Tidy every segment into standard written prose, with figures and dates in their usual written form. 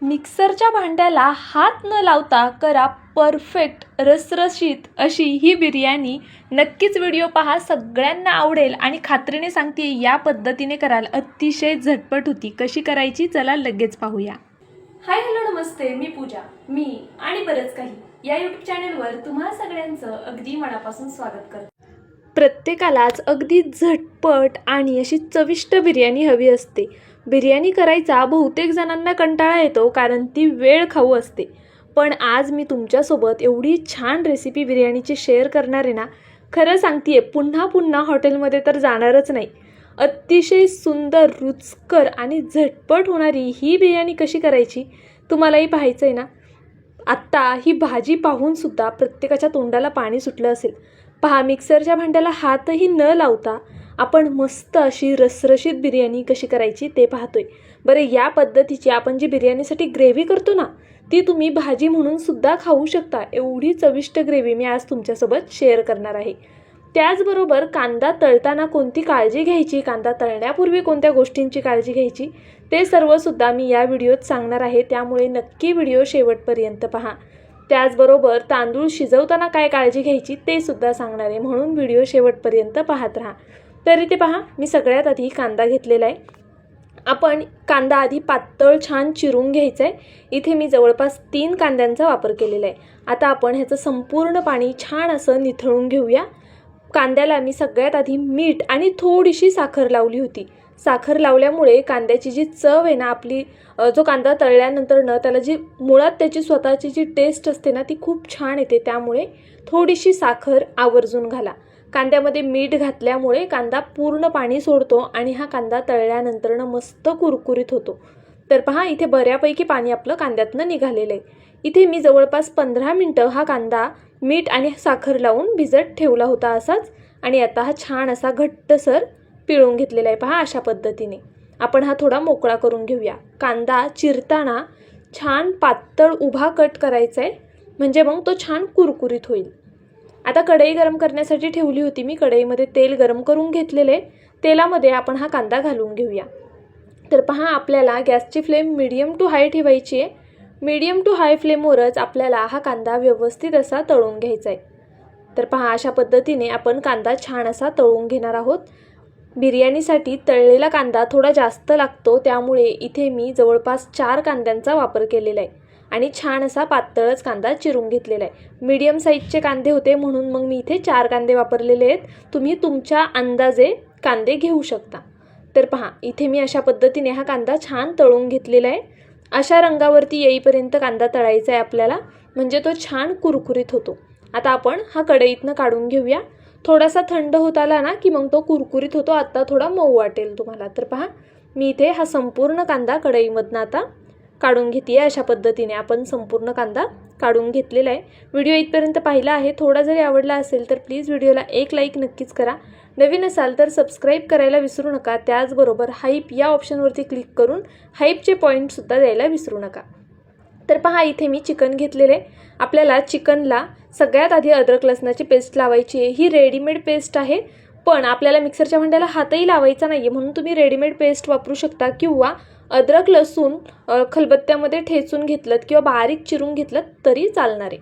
मिक्सरच्या भांड्याला हात न लावता करा परफेक्ट रसरशीत अशी ही बिर्याणी। नक्कीच व्हिडिओ पहा, सगळ्यांना आवडेल आणि खात्रीने सांगते या पद्धतीने कराल अतिशय झटपट होती। कशी करायची चला लगेच पाहूया। हाय हॅलो नमस्ते, मी पूजा, मी आणि बरंच काही या यूट्यूब चॅनलवर तुम्हा सगळ्यांचं अगदी मनापासून स्वागत करते। प्रत्येकालाच अगदी झटपट आणि अशी चविष्ट बिर्याणी हवी असते। बिर्याणी करायचा बहुतेक जणांना कंटाळा येतो कारण ती वेळ खाऊ असते। पण आज मी तुमच्यासोबत एवढी छान रेसिपी बिर्याणीची शेअर करणार आहे ना, खरं सांगतेय पुन्हा पुन्हा हॉटेलमध्ये तर जाणारच नाही। अतिशय सुंदर, रुचकर आणि झटपट होणारी ही बिर्याणी कशी करायची तुम्हालाही पाहायचं आहे ना। आत्ता ही भाजी पाहून सुद्धा प्रत्येकाच्या तोंडाला पाणी सुटलं असेल। पहा, मिक्सरच्या भांड्याला हातही न लावता आपण मस्त अशी रसरशीत बिर्याणी कशी करायची ते पाहतोय। बरं, या पद्धतीची आपण जी बिर्याणीसाठी ग्रेव्ही करतो ना, ती तुम्ही भाजी म्हणून सुद्धा खाऊ शकता। एवढी चविष्ट ग्रेव्ही मी आज तुमच्यासोबत शेअर करणार आहे। त्याचबरोबर कांदा तळताना कोणती काळजी घ्यायची, कांदा तळण्यापूर्वी कोणत्या गोष्टींची काळजी घ्यायची ते सर्व सुद्धा मी या व्हिडिओत सांगणार आहे। त्यामुळे नक्की व्हिडिओ शेवटपर्यंत पहा। त्याचबरोबर तांदूळ शिजवताना काय काळजी घ्यायची ते सुद्धा सांगणार आहे, म्हणून व्हिडिओ शेवटपर्यंत पाहत राहा। तर इथे पहा, मी सगळ्यात आधी कांदा घेतलेला आहे। आपण कांदा आधी पातळ छान चिरून घ्यायचा आहे। इथे मी जवळपास 3 कांद्यांचा वापर केलेला आहे। आता आपण ह्याचं संपूर्ण पाणी छान असं निथळून घेऊया। कांद्याला मी सगळ्यात आधी मीठ आणि थोडीशी साखर लावली होती। साखर लावल्यामुळे कांद्याची जी चव आहे ना, आपली जो कांदा तळल्यानंतर न त्याला जी मुळात त्याची स्वतःची जी टेस्ट असते ना ती खूप छान येते। त्यामुळे थोडीशी साखर आवर्जून घाला। कांद्यामध्ये मीठ घातल्यामुळे कांदा पूर्ण पाणी सोडतो आणि हा कांदा तळल्यानंतर मस्त कुरकुरीत होतो। तर पहा, इथे बऱ्यापैकी पाणी आपलं कांद्यातनं निघालेलं आहे। इथे मी जवळपास 15 मिनिटं हा कांदा मीठ आणि साखर लावून भिजत ठेवला होता असाच, आणि आता हा छान असा घट्टसर पिळून घेतलेला आहे। पहा, अशा पद्धतीने आपण हा थोडा मोकळा करून घेऊया। कांदा चिरताना छान पातळ उभा कट करायचा आहे, म्हणजे मग तो छान कुरकुरीत होईल। आता कढई गरम करण्यासाठी ठेवली होती मी। कढईमध्ये तेल गरम करून घेतलेले, तेलामध्ये आपण हा कांदा घालून घेऊया। तर पहा, आपल्याला गॅसची फ्लेम मीडियम टू हाय ठेवायची आहे। मीडियम टू हाय फ्लेमवरच आपल्याला हा कांदा व्यवस्थित असा तळून घ्यायचा आहे। तर पहा, अशा पद्धतीने आपण कांदा छान असा तळून घेणार आहोत। बिर्याणीसाठी तळलेला कांदा थोडा जास्त लागतो, त्यामुळे इथे मी जवळपास 4 कांद्यांचा वापर केलेला आहे आणि छान असा पातळच कांदा चिरून घेतलेला आहे। मीडियम साईजचे कांदे होते म्हणून मग मी इथे 4 कांदे वापरलेले आहेत। तुम्ही तुमच्या अंदाजे कांदे घेऊ शकता। तर पहा, इथे मी अशा पद्धतीने हा कांदा छान तळून घेतलेला आहे। अशा रंगावरती येईपर्यंत कांदा तळायचा आहे आपल्याला, म्हणजे तो छान कुरकुरीत होतो। आता आपण हा कढईतनं काढून घेऊया। थोडासा थंड होत आला ना की मग तो कुरकुरीत होतो। आता थोडा मऊ वाटेल तुम्हाला। तर पहा, मी इथे हा संपूर्ण कांदा कढईमधनं आता काढून घेते। अशा पद्धतीने आपण संपूर्ण कांदा काढून घेतलेला आहे। व्हिडिओ इथपर्यंत पाहिला आहे। थोडा जरी आवडला असेल तर प्लीज व्हिडिओला एक लाईक नक्कीच करा। नवीन असाल तर सबस्क्राईब करायला विसरू नका। त्याचबरोबर हाईप या ऑप्शनवरती क्लिक करून हाईपचे पॉईंटसुद्धा द्यायला विसरू नका। तर पहा, इथे मी चिकन घेतलेले। आपल्याला चिकनला सगळ्यात आधी अद्रक लसणाची पेस्ट लावायची आहे। ही रेडीमेड पेस्ट आहे, पण आपल्याला मिक्सरच्या भांड्याला हातही लावायचा नाही आहे, म्हणून तुम्ही रेडीमेड पेस्ट वापरू शकता, किंवा अद्रक लसूण खलबत्त्यामध्ये ठेचून घेतलं किंवा बारीक चिरून घेतलं तरी चालणार आहे।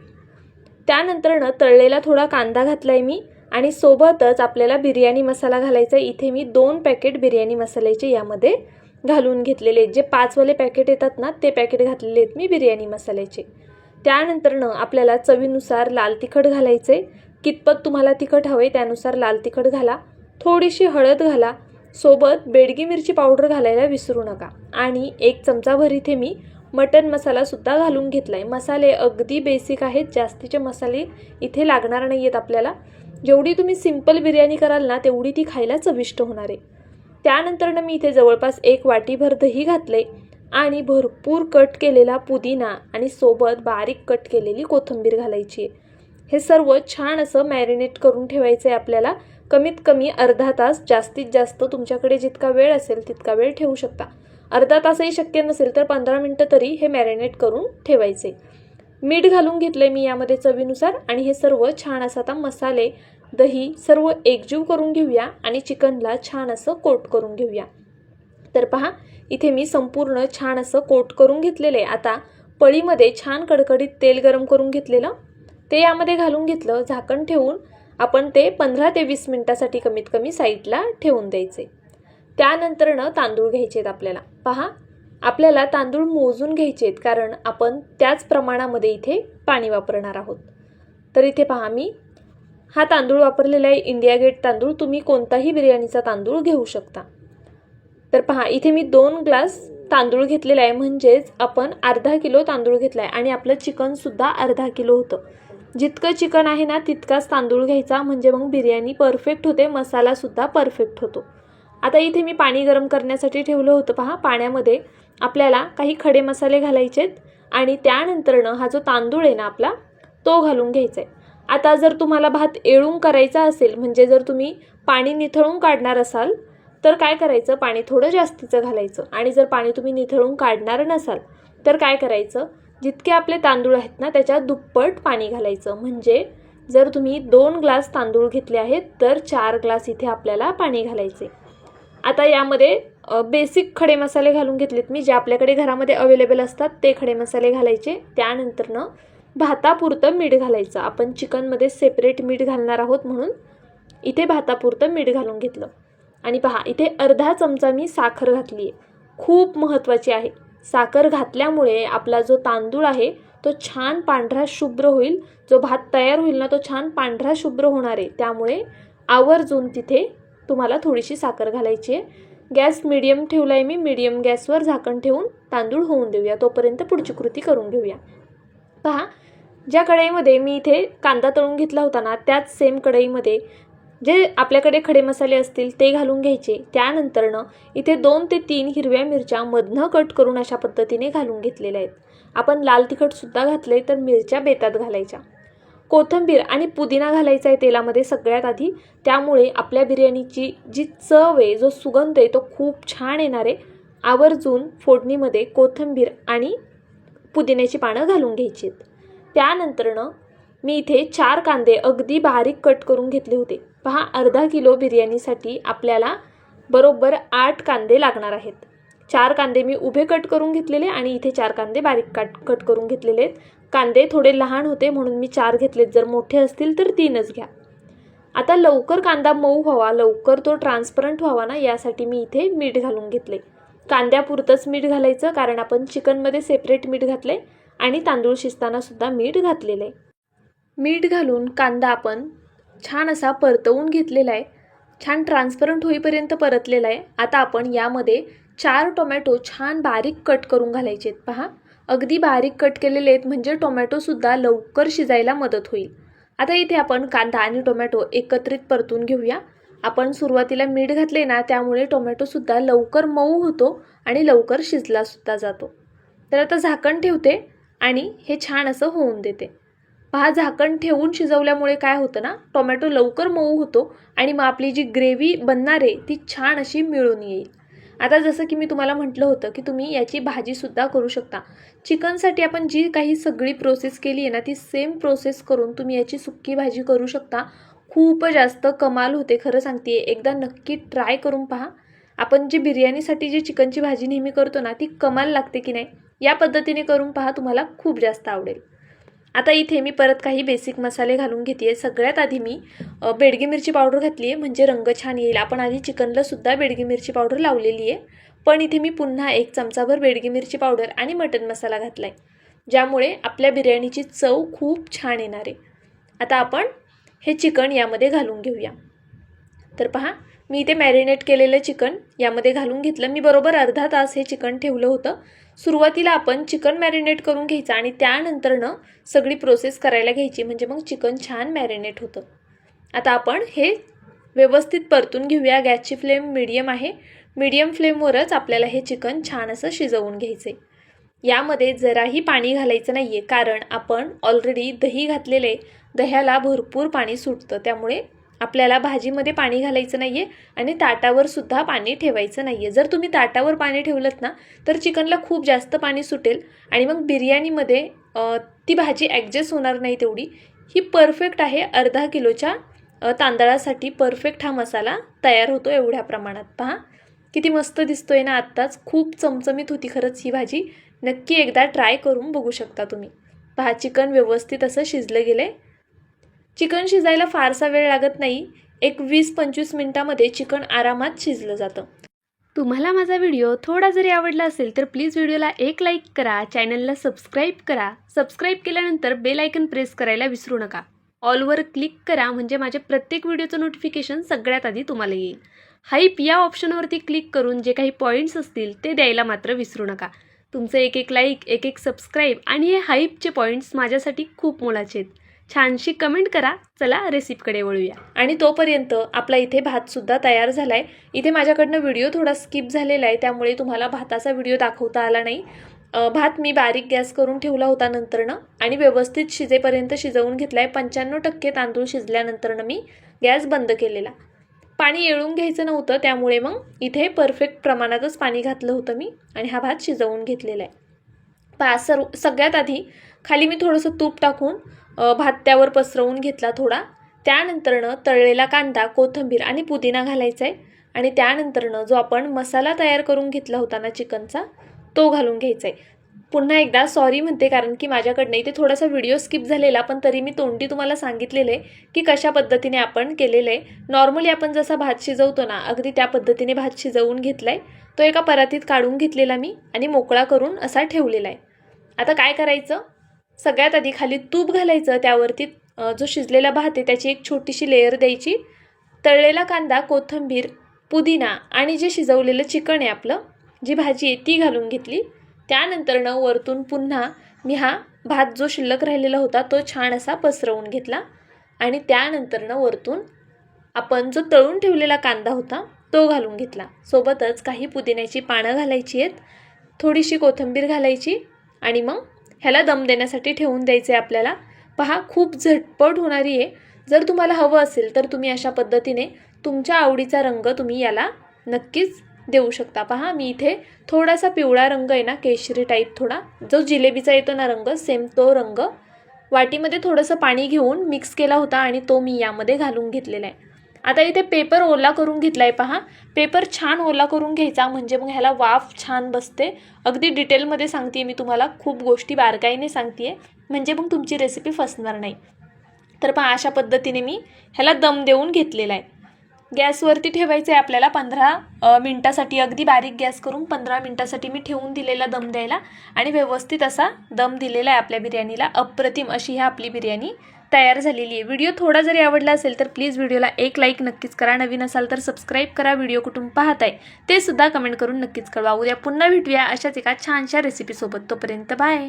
त्यानंतर तळलेला थोडा कांदा घातला आहे मी, आणि सोबतच आपल्याला बिर्याणी मसाला घालायचा आहे। इथे मी 2 पॅकेट बिर्याणी मसाल्याचे यामध्ये घालून घेतलेले आहेत। जे 5 वाले पॅकेट येतात ना, ते पॅकेट घातलेले आहेत मी बिर्याणी मसाल्याचे। त्यानंतर आपल्याला चवीनुसार लाल तिखट घालायचं आहे। कितपत तुम्हाला तिखट हवे त्यानुसार लाल तिखट घाला। थोडीशी हळद घाला, सोबत बेडगी मिरची पावडर घालायला विसरू नका, आणि 1 चमचाभर इथे मी मटन मसालासुद्धा घालून घेतला आहे। मसाले अगदी बेसिक आहेत, जास्तीचे मसाले इथे लागणार नाही आहेत आपल्याला। जेवढी तुम्ही सिंपल बिर्याणी कराल ना तेवढी ती खायला चविष्ट होणार आहे। त्यानंतर मी इथे जवळपास 1 वाटीभर दही घातले आणि भरपूर कट केलेला पुदिना आणि सोबत बारीक कट केलेली कोथिंबीर घालायची आहे। हे सर्व छान असं मॅरिनेट करून ठेवायचं आहे आपल्याला। कमीत कमी अर्धा तास, जास्तीत जास्त तुमच्याकडे जितका वेळ असेल तितका वेळ ठेवू शकता। अर्धा तासही शक्य नसेल तर 15 मिनिटं तरी हे मॅरिनेट करून ठेवायचे। मीठ घालून घेतले मी यामध्ये चवीनुसार, आणि हे सर्व छान असं आता मसाले, दही सर्व एकजीव करून घेऊया आणि चिकनला छान असं कोट करून घेऊया। तर पहा, इथे मी संपूर्ण छान असं कोट करून घेतलेलं आहे. आता पळीमध्ये छान कडकडीत तेल गरम करून घेतलेलं ते यामध्ये घालून घेतलं. झाकण ठेवून आपण ते 15 ते 20 मिनिटासाठी कमीत कमी साईडला ठेवून द्यायचे. त्यानंतरनं तांदूळ घ्यायचे आहेत आपल्याला. पहा, आपल्याला तांदूळ मोजून घ्यायचे आहेत, कारण आपण त्याच प्रमाणामध्ये इथे पाणी वापरणार आहोत. तर इथे पहा, मी हा तांदूळ वापरलेला आहे, इंडिया गेट तांदूळ. तुम्ही कोणताही बिर्याणीचा तांदूळ घेऊ शकता. तर पहा, इथे मी 2 ग्लास तांदूळ घेतलेला आहे, म्हणजेच आपण अर्धा किलो तांदूळ घेतला आहे. आणि आपलं चिकनसुद्धा अर्धा किलो होतं. जितकं चिकन आहे ना तितकाच तांदूळ घ्यायचा, म्हणजे मग बिर्याणी परफेक्ट होते, मसालासुद्धा परफेक्ट होतो. आता इथे मी पाणी गरम करण्यासाठी ठेवलं होतं. पहा, पाण्यामध्ये आपल्याला काही खडे मसाले घालायचे आहेत आणि त्यानंतरनं हा जो तांदूळ आहे ना आपला तो घालून घ्यायचा आहे. आता जर तुम्हाला भात येळून करायचा असेल, म्हणजे जर तुम्ही पाणी निथळून काढणार असाल तर काय करायचं, पाणी थोडं जास्तीचं घालायचं. आणि जर पाणी तुम्ही निथळून काढणार नसाल तर काय करायचं, जितके आपले तांदूळ आहेत ना त्याच्या दुप्पट पाणी घालायचं. म्हणजे जर तुम्ही 2 ग्लास तांदूळ घेतले आहेत तर 4 ग्लास इथे आपल्याला पाणी घालायचे. आता यामध्ये बेसिक खडे मसाले घालून घेतलेत मी, जे आपल्याकडे घरामध्ये अवेलेबल असतात ते खडे मसाले घालायचे. त्यानंतरनं भातापुरतं मीठ घालायचं. आपण चिकनमध्ये सेपरेट मीठ घालणार आहोत, म्हणून इथे भातापुरतं मीठ घालून घेतलं. आणि पहा, इथे अर्धा चमचा मी साखर घातली आहे. खूप महत्त्वाची आहे. साखर घातल्यामुळे आपला जो तांदूळ आहे तो छान पांढरा शुभ्र होईल. जो भात तयार होईल ना तो छान पांढरा शुभ्र होणार आहे. त्यामुळे आवर्जून तिथे तुम्हाला थोडीशी साखर घालायची आहे. गॅस मीडियम ठेवला आहे मी. मीडियम गॅसवर झाकण ठेवून तांदूळ होऊन देऊया, तोपर्यंत पुढची कृती करून घेऊया. पहा, ज्या कढईमध्ये मी इथे कांदा तळून घेतला होता ना त्याच सेम कढईमध्ये जे आपल्याकडे खडे मसाले असतील ते घालून घ्यायचे. त्यानंतरनं इथे 2 ते 3 हिरव्या मिरच्या मधनं कट करून अशा पद्धतीने घालून घेतलेल्या आहेत. आपण लाल तिखटसुद्धा घातले तर मिरच्या बेतात घालायच्या. कोथिंबीर आणि पुदिना घालायचा आहे तेलामध्ये सगळ्यात आधी. त्यामुळे आपल्या बिर्याणीची जी चव आहे, जो सुगंध आहे तो खूप छान येणार आहे. आवर्जून फोडणीमध्ये कोथिंबीर आणि पुदिन्याची पानं घालून घ्यायची आहेत. त्यानंतरनं मी इथे 4 कांदे अगदी बारीक कट करून घेतले होते. पहा, अर्धा किलो बिर्याणीसाठी आपल्याला बरोबर 8 कांदे लागणार आहेत. 4 कांदे मी उभे कट करून घेतलेले आणि इथे 4 कांदे बारीक कट करून घेतलेले आहेत. कांदे थोडे लहान होते म्हणून मी 4 घेतलेत. जर मोठे असतील तर 3च घ्या. आता लवकर कांदा मऊ व्हावा, लवकर तो ट्रान्सपरंट व्हावा ना, यासाठी मी इथे मीठ घालून घेतले. कांद्यापुरतंच मीठ घालायचं, कारण आपण चिकनमध्ये सेपरेट मीठ घातले आणि तांदूळ शिजताना सुद्धा मीठ घातलेलं आहे. मीठ घालून कांदा आपण छान असा परतवून घेतलेला आहे. छान ट्रान्सपरंट होईपर्यंत परतलेला आहे. आता आपण यामध्ये 4 टोमॅटो छान बारीक कट करून घालायचे आहेत. पहा, अगदी बारीक कट केलेले आहेत, म्हणजे टोमॅटोसुद्धा लवकर शिजायला मदत होईल. आता इथे आपण कांदा आणि टोमॅटो एकत्रित परतून घेऊया. आपण सुरुवातीला मीठ घातले ना, त्यामुळे टोमॅटोसुद्धा लवकर मऊ होतो आणि लवकर शिजलासुद्धा जातो. तर आता झाकण ठेवते आणि हे छान असं होऊन देते. पहा, झाकण ठेवून शिजवल्यामुळे काय होतं ना, टोमॅटो लवकर मऊ होतो आणि मग आपली जी ग्रेव्ही बनणार आहे ती छान अशी मिळून येईल. आता जसं की मी तुम्हाला म्हटलं होतं की तुम्ही याची भाजीसुद्धा करू शकता. चिकनसाठी आपण जी काही सगळी प्रोसेस केली आहे ना ती सेम प्रोसेस करून तुम्ही याची सुक्की भाजी करू शकता. खूप जास्त कमाल होते, खरं सांगते. एकदा नक्की ट्राय करून पहा. आपण जी बिर्याणीसाठी जी चिकनची भाजी नेहमी करतो ना ती कमाल लागते की नाही, या पद्धतीने करून पहा, तुम्हाला खूप जास्त आवडेल. आता इथे मी परत काही बेसिक मसाले घालून घेते आहे. सगळ्यात आधी मी बेडगी मिरची पावडर घातली आहे, म्हणजे रंग छान येईल. आपण आधी चिकनला सुद्धा बेडगी मिरची पावडर लावलेली आहे, पण इथे मी पुन्हा 1 चमचाभर बेडगी मिरची पावडर आणि मटन मसाला घातला आहे, ज्यामुळे आपल्या बिर्याणीची चव खूप छान येणार आहे. आता आपण हे चिकन यामध्ये घालून घेऊया. तर पहा, मी इथे मॅरिनेट केलेलं चिकन यामध्ये घालून घेतलं. मी बरोबर अर्धा तास हे चिकन ठेवलं होतं. सुरुवातीला आपण चिकन मॅरिनेट करून घ्यायचं आणि त्यानंतरनं सगळी प्रोसेस करायला घ्यायची, म्हणजे मग चिकन छान मॅरिनेट होतं. आता आपण हे व्यवस्थित परतून घेऊया. गॅसची फ्लेम मीडियम आहे. मीडियम फ्लेमवरच आपल्याला हे चिकन छान असं शिजवून घ्यायचं आहे. यामध्ये जराही पाणी घालायचं नाही आहे, कारण आपण ऑलरेडी दही घातलेले. दह्याला भरपूर पाणी सुटतं, त्यामुळे आपल्याला भाजीमध्ये पाणी घालायचं नाही आहे आणि ताटावर सुद्धा पाणी ठेवायचं नाही आहे. जर तुम्ही ताटावर पाणी ठेवलंत ना तर चिकनला खूप जास्त पाणी सुटेल आणि मग बिर्याणीमध्ये ती भाजी ॲडजस्ट होणार नाही तेवढी. ही परफेक्ट आहे. अर्धा किलोच्या तांदळासाठी परफेक्ट हा मसाला तयार होतो एवढ्या प्रमाणात. पहा, किती मस्त दिसतोय ना आत्ताच. खूप चमचमीत होती खरंच ही भाजी. नक्की एकदा ट्राय करून बघू शकता तुम्ही. पहा चिकन व्यवस्थित असं शिजलं गेलं आहे. चिकन शिजायला फारसा वेळ लागत नाही. एक 20-25 मिनटामध्ये चिकन आरामात शिजलं जातं. तुम्हाला माझा व्हिडिओ थोडा जरी आवडला असेल तर प्लीज व्हिडिओला एक लाईक करा, चॅनलला सबस्क्राईब करा. सबस्क्राईब केल्यानंतर बेल आयकन प्रेस करायला विसरू नका. ऑलवर क्लिक करा म्हणजे माझ्या प्रत्येक व्हिडिओचं नोटिफिकेशन सगळ्यात आधी तुम्हाला येईल. हाईप या ऑप्शनवरती क्लिक करून जे काही पॉईंट्स असतील ते द्यायला मात्र विसरू नका. तुमचं एक एक लाईक, एक एक सबस्क्राईब आणि हे हाईपचे पॉईंट्स माझ्यासाठी खूप मोलाचे आहेत. छानशी कमेंट करा. चला रेसिपीकडे वळूया. आणि तोपर्यंत आपला इथे भातसुद्धा तयार झाला आहे. इथे माझ्याकडनं व्हिडिओ थोडा स्किप झालेला आहे, त्यामुळे तुम्हाला भाताचा व्हिडिओ दाखवता आला नाही. भात मी बारीक गॅस करून ठेवला होता नंतरनं आणि व्यवस्थित शिजेपर्यंत शिजवून घेतला आहे. 95% तांदूळ शिजल्यानंतरनं मी गॅस बंद केलेला. पाणी येळून घ्यायचं नव्हतं, त्यामुळे मग इथे परफेक्ट प्रमाणातच पाणी घातलं होतं मी आणि हा भात शिजवून घेतलेला आहे. सगळ्यात आधी खाली मी थोडंसं तूप टाकून भात त्यावर पसरवून घेतला थोडा. त्यानंतरनं तळलेला कांदा, कोथिंबीर आणि पुदिना घालायचा आहे आणि त्यानंतरनं जो आपण मसाला तयार करून घेतला होता ना चिकनचा, तो घालून घ्यायचा आहे. पुन्हा एकदा सॉरी म्हणते, कारण की माझ्याकडनं इथे थोडासा व्हिडिओ स्किप झालेला, पण तरी मी तोंडी तुम्हाला सांगितलेलं आहे की कशा पद्धतीने आपण केलेलं आहे. नॉर्मली आपण जसा भात शिजवतो ना, अगदी त्या पद्धतीने भात शिजवून घेतला आहे. तो एका परातीत काढून घेतलेला मी आणि मोकळा करून असा ठेवलेला आहे. आता काय करायचं, सगळ्यात आधी खाली तूप घालायचं, त्यावरती जो शिजलेला भात आहे त्याची एक छोटीशी लेयर द्यायची. तळलेला कांदा, कोथिंबीर, पुदिना आणि जे शिजवलेलं चिकन आहे आपलं, जी भाजी आहे ती घालून घेतली. त्यानंतरनं वरतून पुन्हा मी हा भात जो शिल्लक राहिलेला होता तो छान असा पसरवून घेतला आणि त्यानंतरनं वरतून आपण जो तळून ठेवलेला कांदा होता तो घालून घेतला. सोबतच काही पुदिन्याची पानं घालायची आहेत, थोडीशी कोथिंबीर घालायची आणि मग ह्याला दम देण्यासाठी ठेवून द्यायचे आपल्याला. पहा खूप झटपट होणारी आहे. जर तुम्हाला हवं असेल तर तुम्ही अशा पद्धतीने तुमच्या आवडीचा रंग तुम्ही याला नक्कीच देऊ शकता. पहा मी इथे थोडासा पिवळा रंग आहे ना, केशरी टाईप, थोडा जो जिलेबीचा येतो ना रंग, सेम तो रंग वाटीमध्ये थोडंसं पाणी घेऊन मिक्स केला होता आणि तो मी यामध्ये घालून घेतलेला आहे. आता इथे पेपर ओला करून घेतला आहे. पहा पेपर छान ओला करून घ्यायचा, म्हणजे मग ह्याला वाफ छान बसते. अगदी डिटेलमध्ये सांगते मी तुम्हाला, खूप गोष्टी बारकाईने सांगते म्हणजे मग तुमची रेसिपी फसणार नाही. तर पहा अशा पद्धतीने मी ह्याला दम देऊन घेतलेला आहे. गॅसवरती ठेवायचं आहे आपल्याला 15 मिनटासाठी. अगदी बारीक गॅस करून 15 मिनटासाठी मी ठेवून दिलेला दम द्यायला आणि व्यवस्थित असा दम दिलेला आहे आपल्या बिर्याणीला. अप्रतिम अशी ह्या आपली बिर्याणी तयार झालेली आहे. व्हिडिओ थोडा जरी आवडला असेल तर प्लीज व्हिडिओला एक लाईक नक्कीच करा. नवीन असाल तर सबस्क्राईब करा. व्हिडिओ कुठून पाहताय ते सुद्धा कमेंट करून नक्कीच कळवा. उद्या पुन्हा भेटूया अशाच एका छानशा रेसिपीसोबत. तोपर्यंत बाय.